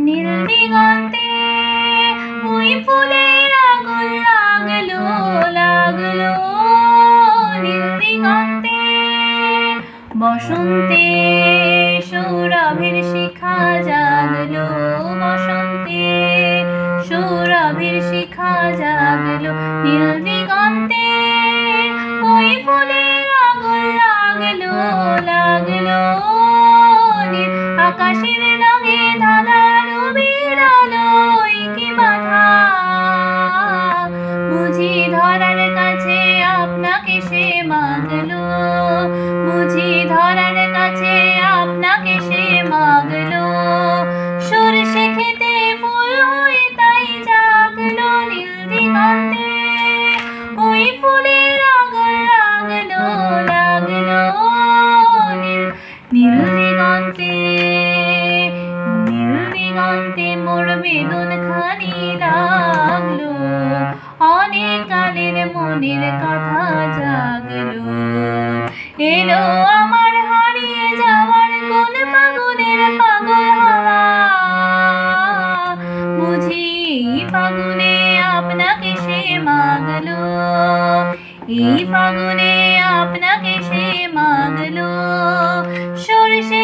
নীল দিগন্তে ওই ফুলের আগুন লাগলো লাগলো নীল দিগন্তে। বসন্তে সৌরভের শিখা জাগলো বসন্তে সৌরভের শিখা জাগলো নীল দিগন্তে ওই ফুলের আগুন লাগলো লাগলো। আকাশের রঙে ধাঁধার বিড়ালই কি বাধা, বুঝি ধরার কাছে আপনাকে সে মাগলো বুঝি ধরার কাছে আপনাকে সে মাগলো। সরষে খেতে ফুল হয়ে তাই জাগলো নীল দিগন্তে ওই ফুলের আগুন লাগলো লাগলো নীল দিগন্তে। নীল দিগন্তে মোর বেদন খানি লাগলো, অনেক কালের মনের কথা জাগলো। এলো আমার হারিয়ে যাওয়ার কোন ফাগুনের পাগল হাওয়া, বুঝি ফাগুনে আপনাকে সে মাগলো এই ফাগুনে আপনাকে সে মাগলো। সরষে